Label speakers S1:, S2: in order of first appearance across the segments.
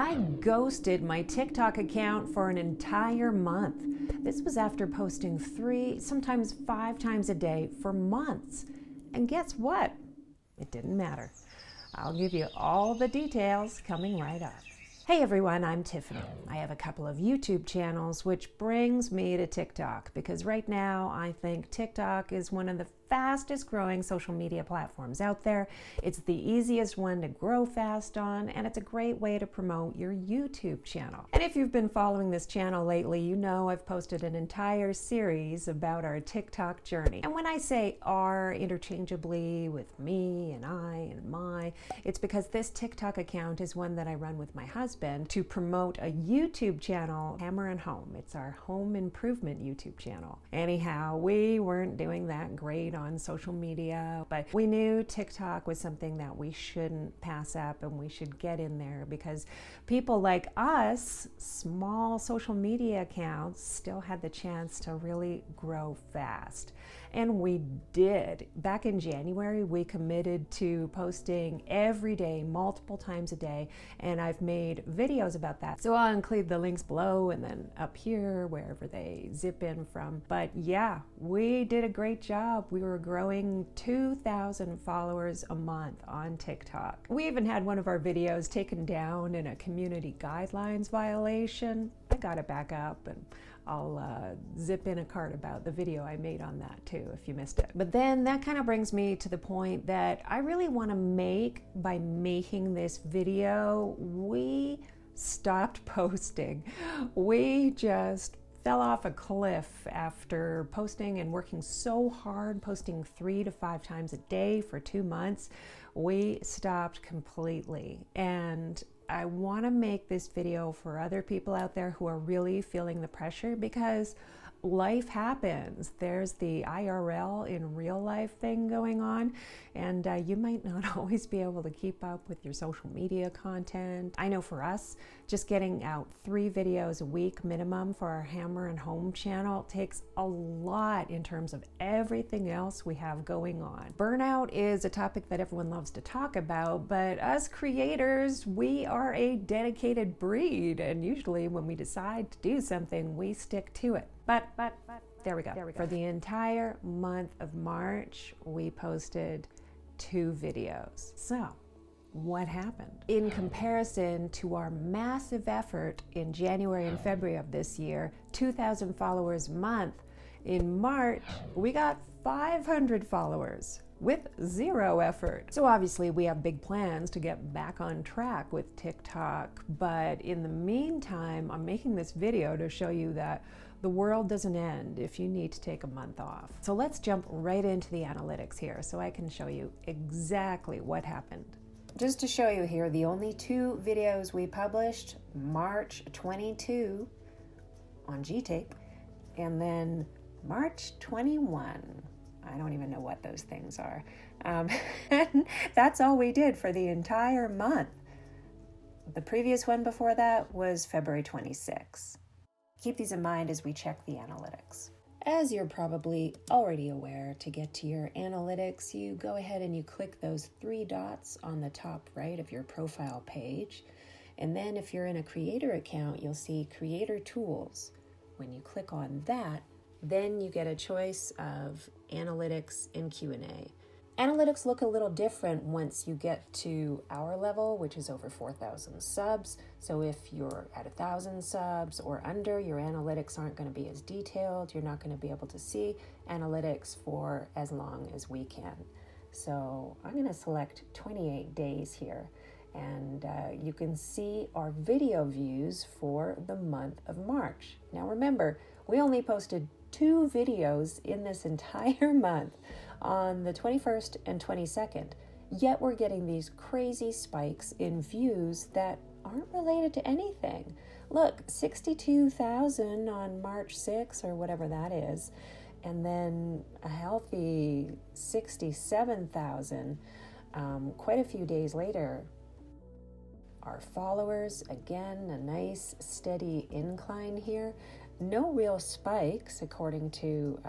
S1: I ghosted my TikTok account for an entire month. This was after posting 3, sometimes 5 times a day for months. And guess what? It didn't matter. I'll give you all the details coming right up. Hey everyone, I'm Tiffany. I have a couple of YouTube channels, which brings me to TikTok, because right now I think TikTok is one of the fastest growing social media platforms out there. It's the easiest one to grow fast on, and it's a great way to promote your YouTube channel. And if you've been following this channel lately, you know I've posted an entire series about our TikTok journey. And when I say our interchangeably with me and I and my, it's because this TikTok account is one that I run with my husband to promote a YouTube channel, Hammer and Home. It's our home improvement YouTube channel. Anyhow, we weren't doing that great on social media, but we knew TikTok was something that we shouldn't pass up and we should get in there, because people like us, small social media accounts, still had the chance to really grow fast. And we did. Back in January, we committed to posting every day, multiple times a day, and I've made videos about that. So I'll include the links below and then up here, wherever they zip in from. But yeah, we did a great job. We were growing 2,000 followers a month on TikTok. We even had one of our videos taken down in a community guidelines violation. I got it back up, and I'll zip in a card about the video I made on that too, if you missed it. But then that kind of brings me to the point that I really want to make. By making this video, we stopped posting. We just fell off a cliff after posting and working so hard, posting 3 to 5 times a day for 2 months. We stopped completely. And I want to make this video for other people out there who are really feeling the pressure, because life happens. There's the IRL, in real life thing going on, and you might not always be able to keep up with your social media content. I know for us, just getting out 3 videos a week minimum for our Hammer and Home channel takes a lot in terms of everything else we have going on. Burnout is a topic that everyone loves to talk about, but us creators, we are a dedicated breed, and usually when we decide to do something, we stick to it. But there we go. For the entire month of March, we posted 2 videos. So what happened? In comparison to our massive effort in January and February of this year, 2,000 followers a month, in March, we got 500 followers with 0 effort. So obviously we have big plans to get back on track with TikTok, but in the meantime, I'm making this video to show you that the world doesn't end if you need to take a month off. So let's jump right into the analytics here so I can show you exactly what happened. Just to show you here, the only 2 videos we published, March 22 on G-Tape, and then March 21. I don't even know what those things are. And that's all we did for the entire month. The previous one before that was February 26. Keep these in mind as we check the analytics. As you're probably already aware, to get to your analytics, you go ahead and you click those 3 dots on the top right of your profile page. And then if you're in a creator account, you'll see Creator Tools. When you click on that, then you get a choice of Analytics and Q&A. Analytics look a little different once you get to our level, which is over 4,000 subs. So if you're at 1,000 subs or under, your analytics aren't going to be as detailed. You're not going to be able to see analytics for as long as we can. So I'm going to select 28 days here, and you can see our video views for the month of March. Now remember, we only posted 2 videos in this entire month, on the 21st and 22nd, yet we're getting these crazy spikes in views that aren't related to anything. Look, 62,000 on March 6th or whatever that is, and then a healthy 67,000 quite a few days later. Our followers, again, a nice steady incline here. No real spikes according to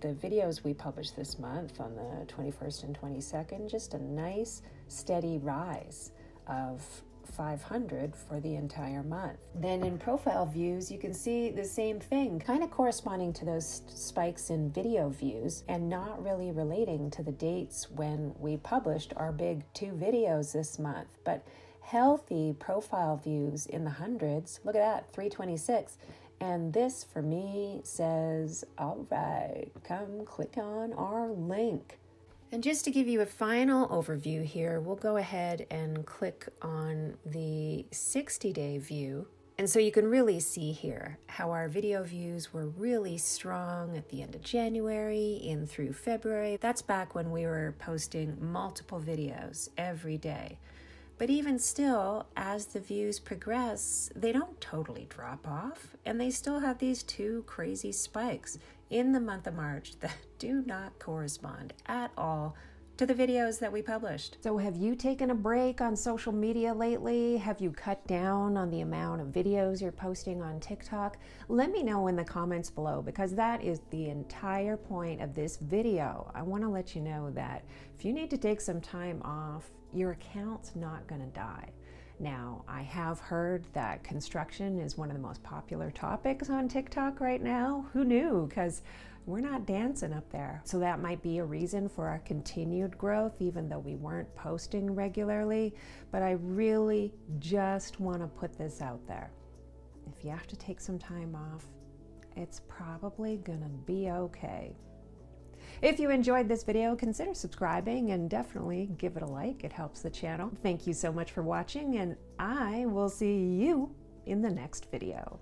S1: the videos we published this month on the 21st and 22nd, just a nice steady rise of 500 for the entire month. Then in profile views, you can see the same thing, kind of corresponding to those spikes in video views and not really relating to the dates when we published our big 2 videos this month. But healthy profile views in the hundreds, look at that, 326. And this for me says, all right, come click on our link. And just to give you a final overview here, we'll go ahead and click on the 60-day view. And so you can really see here how our video views were really strong at the end of January in through February. That's back when we were posting multiple videos every day. But even still, as the views progress, they don't totally drop off, and they still have these 2 crazy spikes in the month of March that do not correspond at all to the videos that we published. So have you taken a break on social media lately? Have you cut down on the amount of videos you're posting on TikTok? Let me know in the comments below, because that is the entire point of this video. I want to let you know that if you need to take some time off, your account's not going to die. Now, I have heard that construction is one of the most popular topics on TikTok right now. Who knew? Because we're not dancing up there. So that might be a reason for our continued growth, even though we weren't posting regularly. But I really just want to put this out there. If you have to take some time off, it's probably going to be okay. If you enjoyed this video, consider subscribing and definitely give it a like. It helps the channel. Thank you so much for watching, and I will see you in the next video.